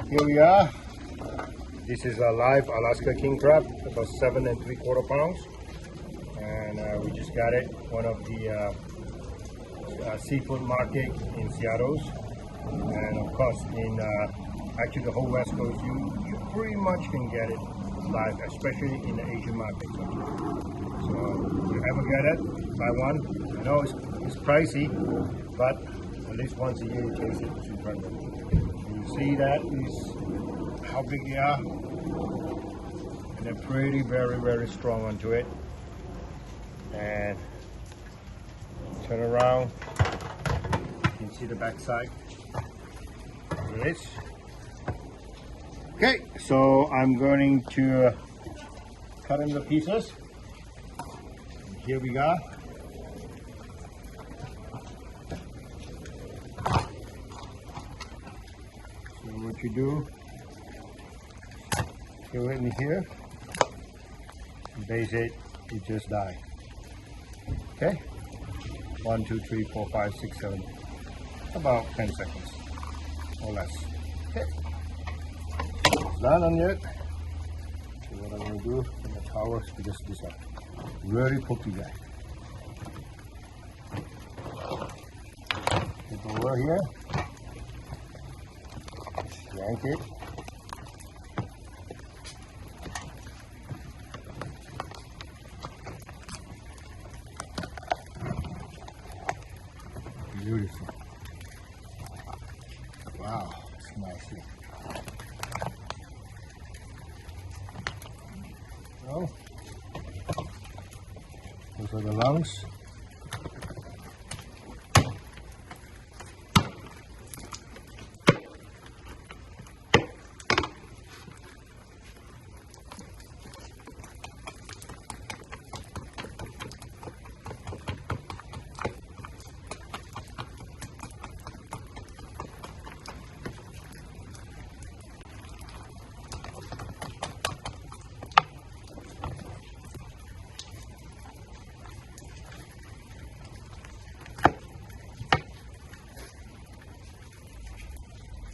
Here we are. This is a live Alaska king crab, about 7 3/4 pounds, and we just got it one of the seafood market in Seattle, and of course in actually the whole West Coast, you pretty much can get it live, especially in the Asian market. So if you ever get it, buy one. I know it's pricey, but at least once a year you taste it. It's incredible. You see that is how big they are, and they're pretty very strong onto it. And turn around, you can see the back side. There it is. Okay, so I'm going to cut into pieces. Here we go. So what you do, go in here, base it, you just die. Okay, 1, 2, 3, 4, 5, 6, 7, about 10 seconds or less. Okay, it's not done yet. So what I'm going to do in the tower is just this up. Very pokey guy. Get over here, yank it. Beautiful. Wow, it's nice here. So, those are the lungs.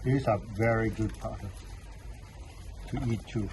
These are very good powder to eat too.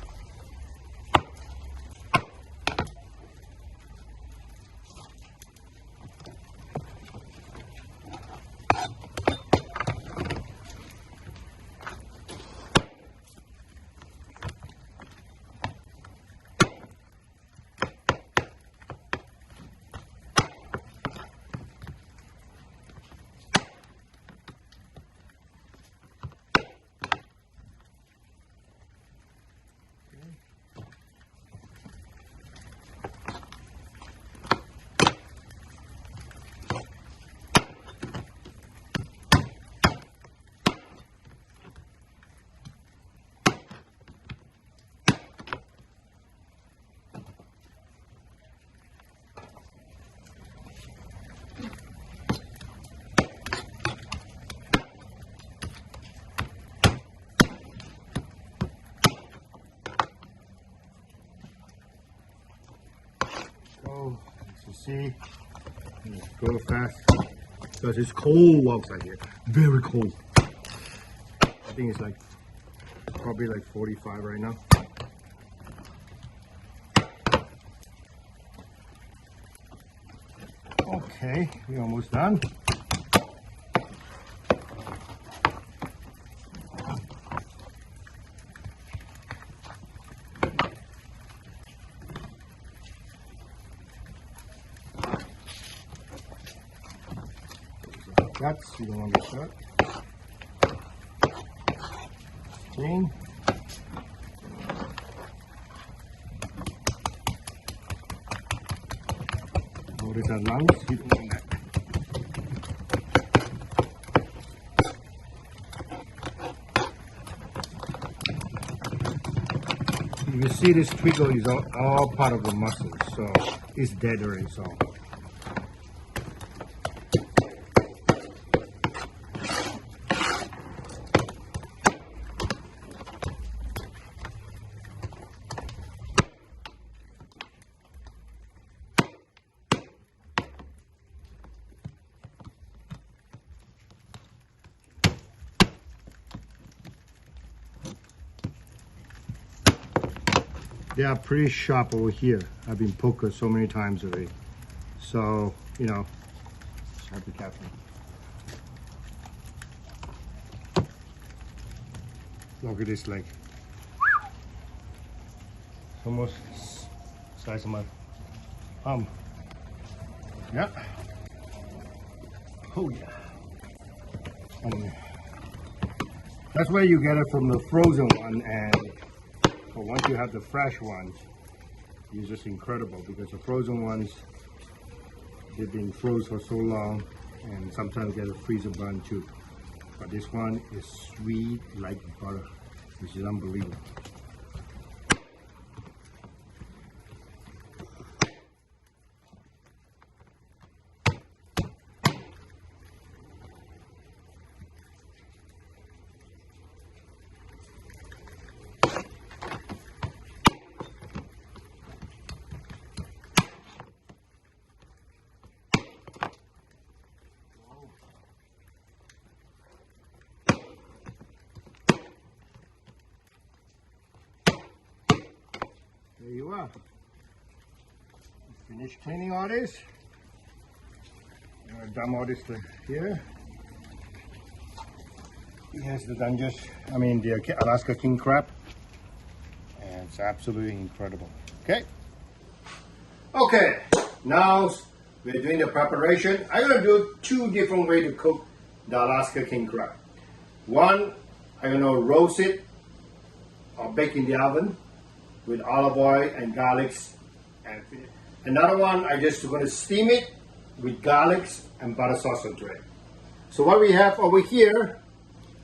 As you see, go fast because it's cold outside here. Very cold. I think it's like probably like 45 right now. Okay, we're almost done. Guts, you don't want to shut. Clean. Notice our lungs, you don't want that. You see this twiggle is all part of the muscle, so it's dead already, so. they are pretty sharp over here. I've been poked so many times already. So, you know, just have to be careful. Look at this leg. It's almost the size of my palm. Yeah. Oh yeah. And that's where you get it from the frozen one, and but once you have the fresh ones, it's just incredible because the frozen ones, they've been frozen for so long, and sometimes get a freezer burn too. But this one is sweet like butter, which is unbelievable. There you are. Finish cleaning all this. I'm gonna dump all this to here. Here's the Dungeness, the Alaska king crab. And it's absolutely incredible. Okay. Okay, now we're doing the preparation. I'm gonna do two different ways to cook the Alaska king crab. One, I'm gonna roast it or bake in the oven with olive oil and garlics. And another one, I just going to steam it with garlics and butter sauce onto it. So what we have over here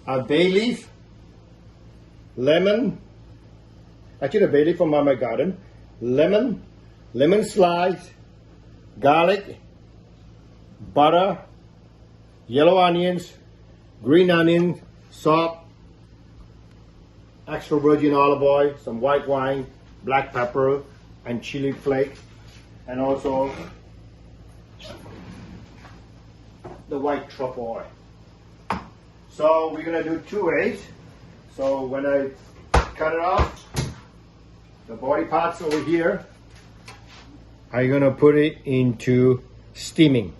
are bay leaf, lemon, actually the bay leaf from my garden, lemon slice, garlic, butter, yellow onions, green onions, salt, extra virgin olive oil, some white wine, black pepper, and chili flake, and also the white truffle oil. So we're gonna do 2 ways. So when I cut it off, the body parts over here, I'm gonna put it into steaming.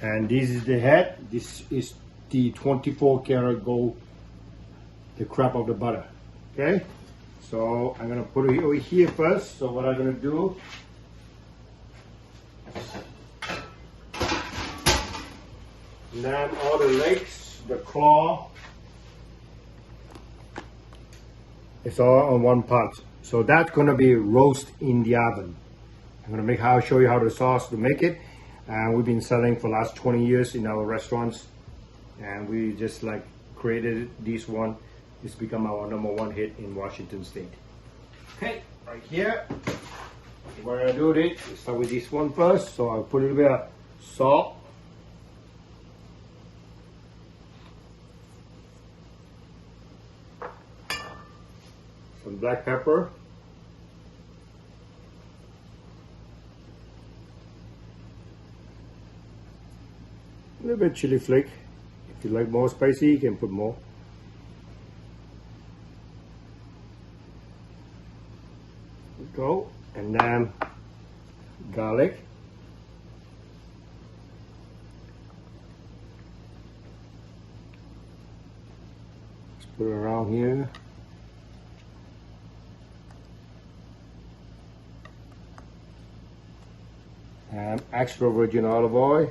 And this is the head. This is the 24 karat gold, the crab of the butter. Okay, so I'm gonna put it over here first. So what I'm gonna do, then all the legs, the claw, it's all on one part. So that's gonna be roast in the oven. I'll show you how the sauce to make it. And we've been selling for the last 20 years in our restaurants, and we just like created this one. It's become our #1 hit in Washington State. Okay, right here, we're gonna do this. We'll start with this one first. So I'll put a little bit of salt, some black pepper, a little bit of chili flake. If you like more spicy, you can put more. Go, and then garlic, let's put it around here, and extra virgin olive oil,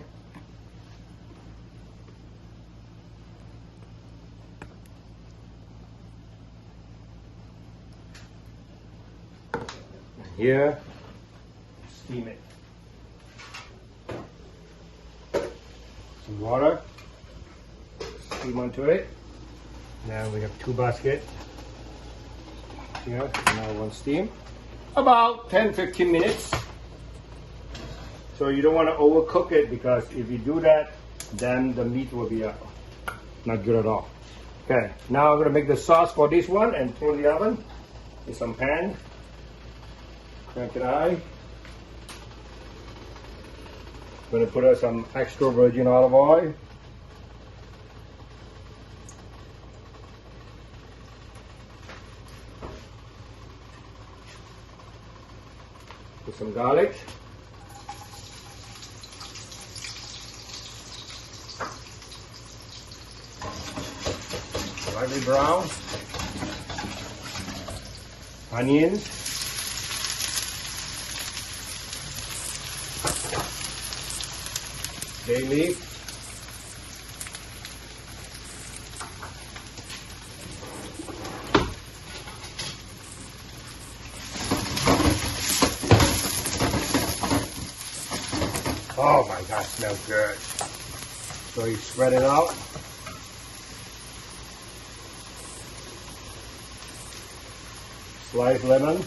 here, steam it. Some water, steam onto it. Now we have 2 baskets here, another one steam. About 10-15 minutes. So you don't want to overcook it, because if you do that, then the meat will be not good at all. Okay, now I'm going to make the sauce for this one and throw in the oven in some pan. Crank it high. Going to put some extra virgin olive oil. Put some garlic. Lightly brown. Onions. Bay leaf. Oh my gosh, smells good. So you spread it out. Sliced lemon.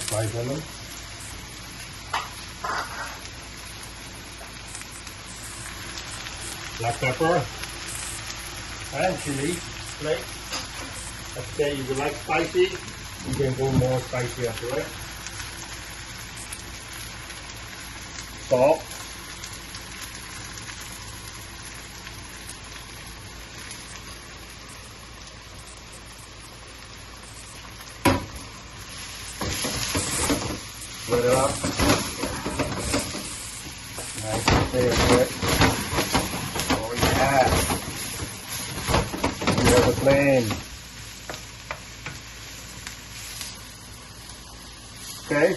Sliced lemon. Black pepper and chili flake. Okay, if you like spicy, you can go more spicy after it. Salt. Spread it up. Nice and good. Oh yeah. You have the flame. Okay.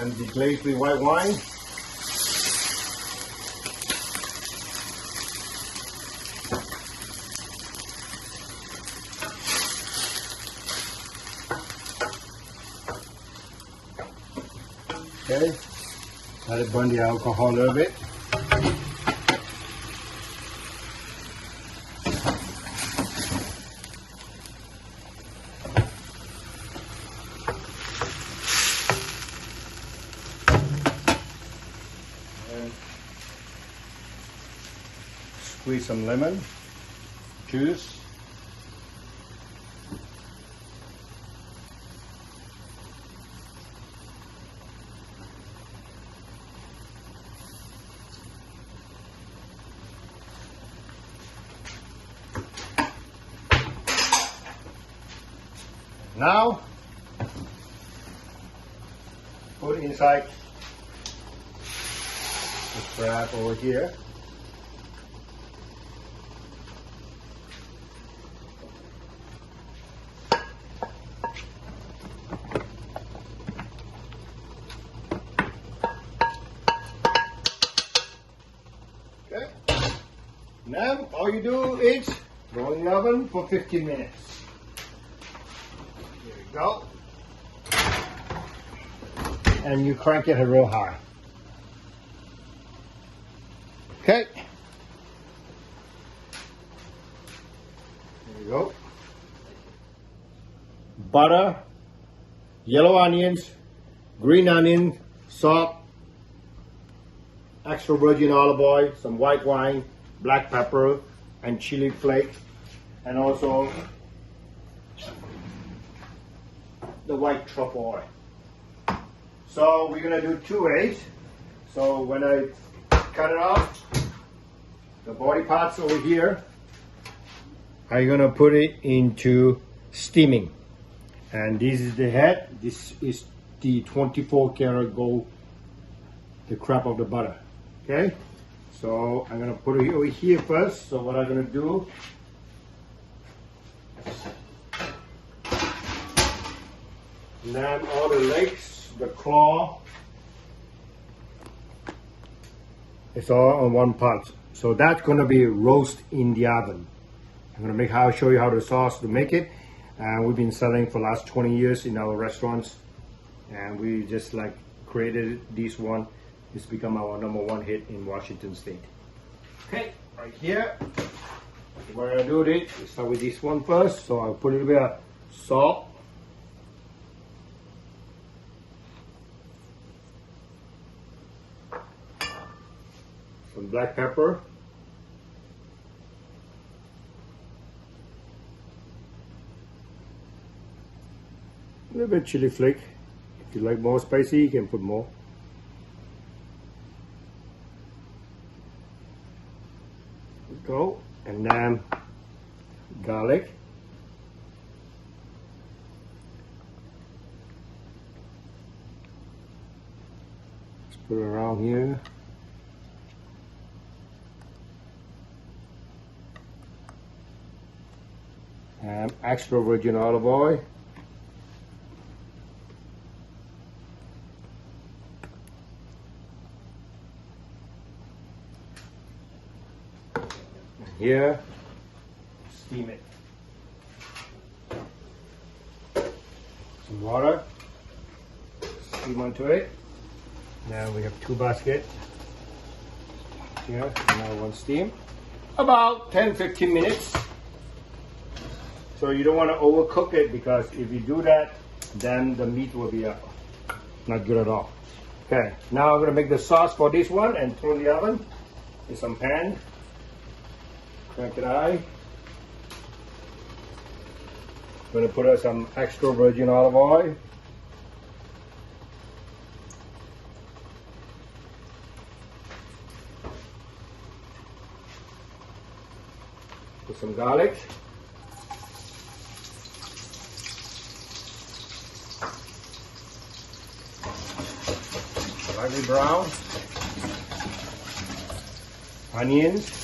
And the glazed with white wine. Okay, let it burn the alcohol a little bit. And squeeze some lemon juice. Now, put inside the crab over here. Okay. Now, all you do is go in the oven for 15 minutes. Go, and you crank it real high. Okay, there you go. Butter, yellow onions, green onion, salt, extra virgin olive oil, some white wine, black pepper, and chili flake, and also the white truffle oil. So we're gonna do 2 ways. So when I cut it off, the body parts over here, I'm gonna put it into steaming. And this is the head. This is the 24 karat gold, the crab of the butter. Okay. So I'm gonna put it over here first. So what I'm gonna do, then all the legs, the claw, it's all on one part. So that's gonna be roast in the oven. I'll show you how the sauce to make it. And we've been selling for the last 20 years in our restaurants. And we just like created this one. It's become our #1 hit in Washington State. Okay, right here. What I'm gonna do is start with this one first. So I'll put a little bit of salt. Some black pepper, a little bit chili flake. If you like more spicy, you can put more. Go, and then garlic, Put it around here. And extra virgin olive oil. Here, steam it. Some water, steam onto it. Now we have 2 baskets. Here, now 1 steam. About 10-15 minutes. So you don't want to overcook it, because if you do that, then the meat will be not good at all. Okay, now I'm going to make the sauce for this one and throw in the oven in some pan. Crank it high. I'm going to put some extra virgin olive oil. Put some garlic. Lightly brown. Onions.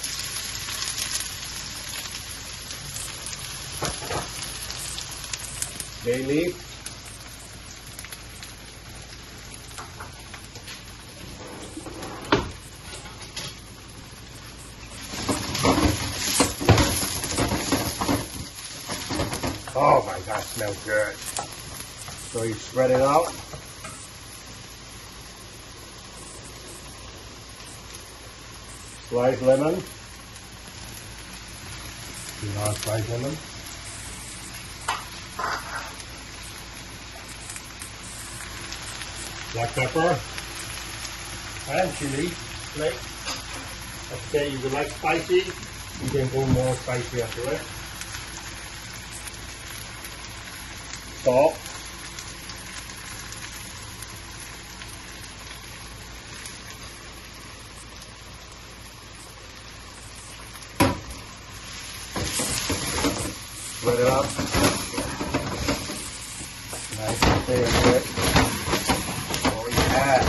Bay leaf. Oh my God, smells good. So you spread it out. Sliced lemon. Sliced lemon. Black pepper and chili flake. Okay, if you like spicy, you can go more spicy after it. Salt. Spread it up. Nice and good. Oh yeah.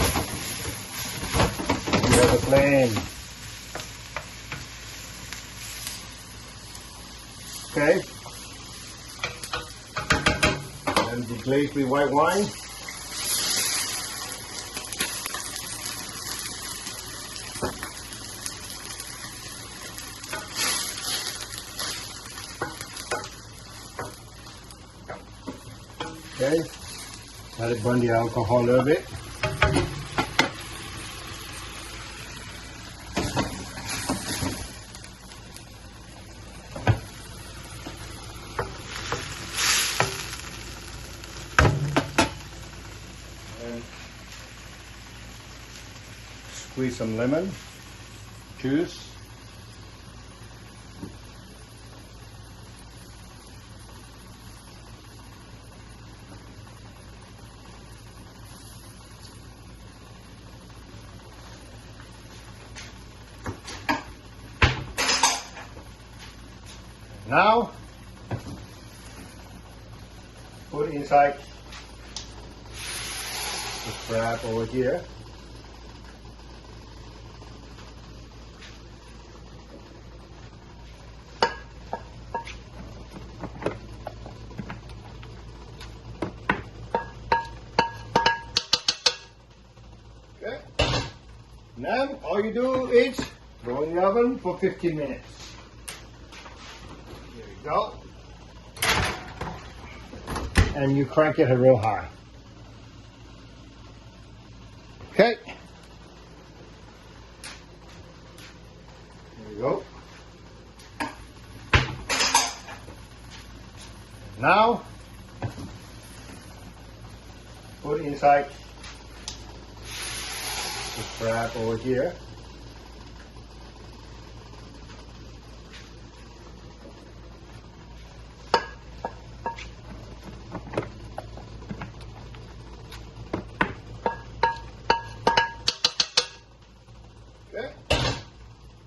You have a flame. Okay. And deglaze with white wine. Okay, let it burn the alcohol a little bit. And squeeze some lemon juice. Now, put inside the crab over here. Okay. Now, all you do is throw in the oven for 15 minutes. Go. And you crank it real high. Okay. There you go. Now, put inside the crab over here.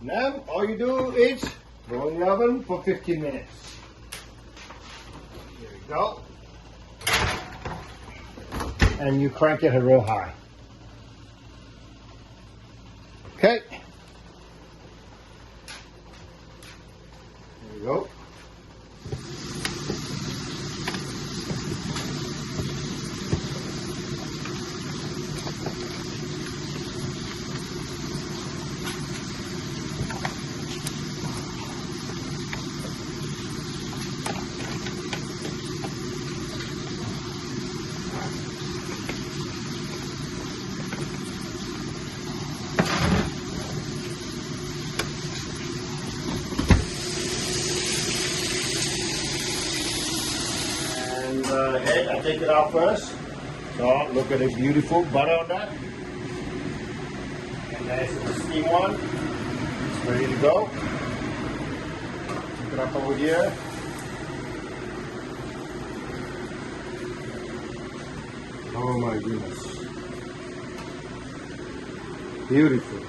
Now, all you do is throw in the oven for 15 minutes. There you go. And you crank it real high. Okay. There you go. And head, I take it out first. So look at the beautiful butter on that. And there's the steam one. It's ready to go. Take it up over here. Oh my goodness. Beautiful.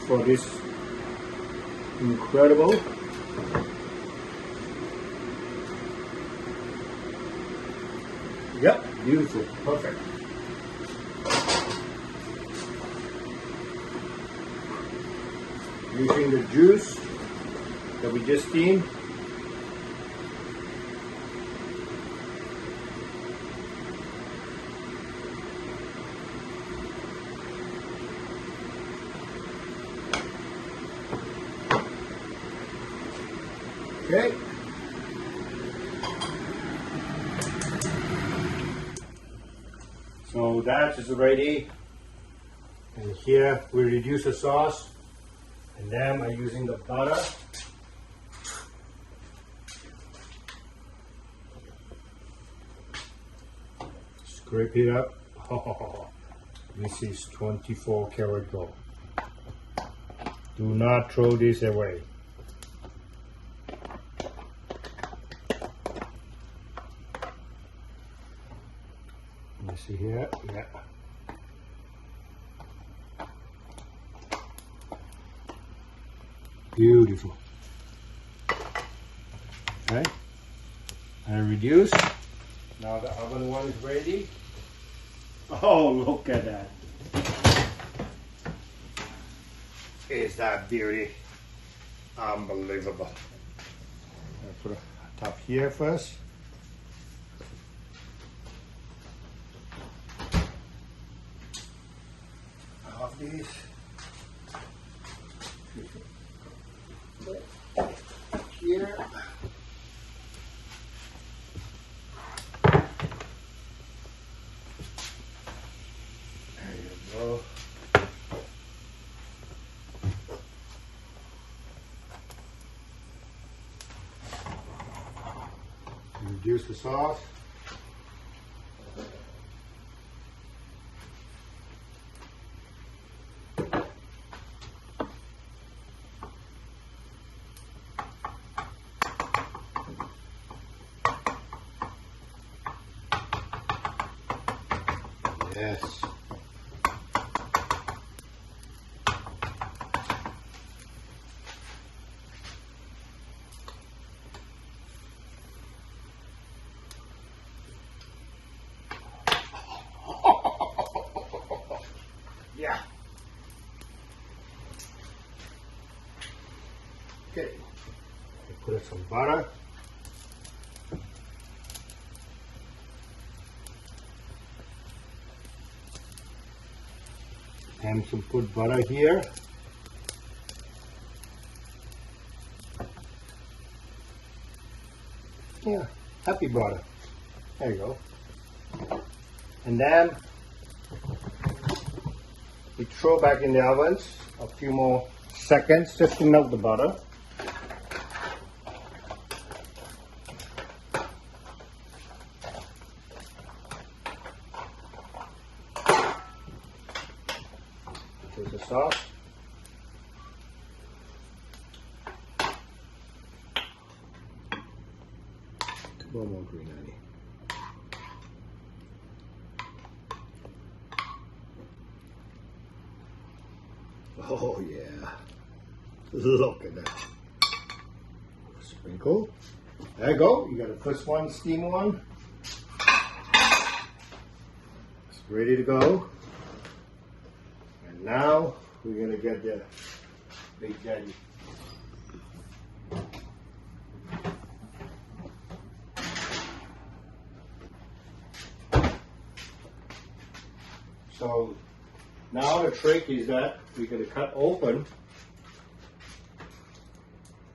For this incredible yep, beautiful, perfect. Using the juice that we just steamed. Okay. So that is ready. And here we reduce the sauce. And then I'm using the butter. Scrape it up. Oh, this is 24 karat gold. Do not throw this away. You see here? Yeah. Beautiful. Okay. I reduce. Now the oven one is ready. Oh, look at that. Is that beauty? Unbelievable. I put a top here first. Of these. Here. There you go. Reduce the sauce. Yes. Yeah. Okay. Put some butter. And some put butter here. Yeah, happy butter. There you go. And then we throw back in the ovens a few more seconds just to melt the butter. Here's the sauce. One more green onion. Oh yeah, look at that. Sprinkle. There you go. You got the first one, steam one. It's ready to go. And now we're gonna get the Big Daddy. So now the trick is that we're gonna cut open.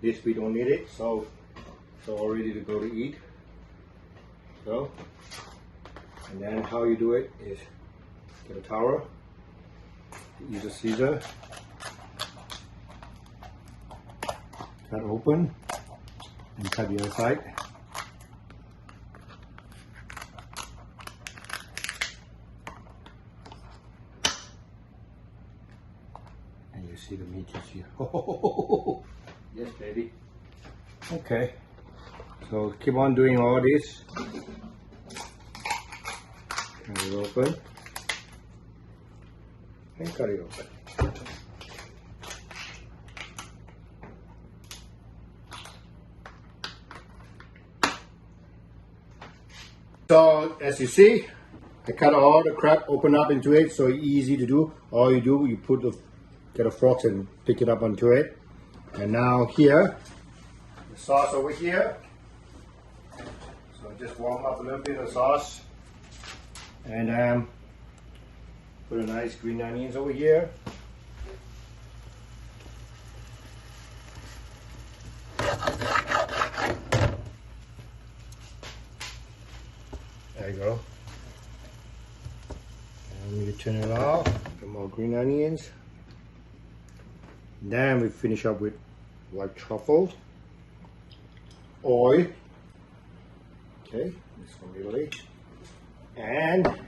This we don't need it, so it's all ready to go to eat. So, and then how you do it is get a towel, use a scissor, cut open, and cut the other side. And you see the meat is here. Oh, yes, baby. Okay. So keep on doing all this. Cut it open. And cut it open. So as you see, I cut all the crab, open up into it, so easy to do. All you do, you get a fork and pick it up onto it. And now here, the sauce over here. So just warm up a little bit of sauce, and put a nice green onions over here. There you go. And you turn it off. Some more green onions. Then we finish up with white truffle, oil. Okay, this from Italy, and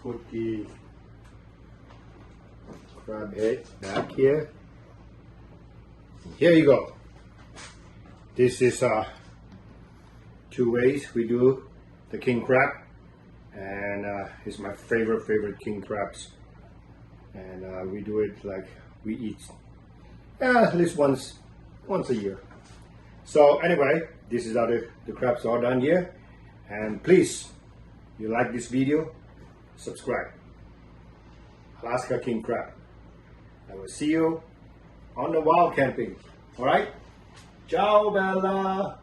put the crab head back here. Here you go. This is two ways we do the king crab, and it's my favorite king crabs. And we do it like we eat at least once a year. So anyway, this is how the crabs are done here. And please, if you like this video, subscribe. Alaska King Crab. I will see you on the wild camping. Alright? Ciao Bella!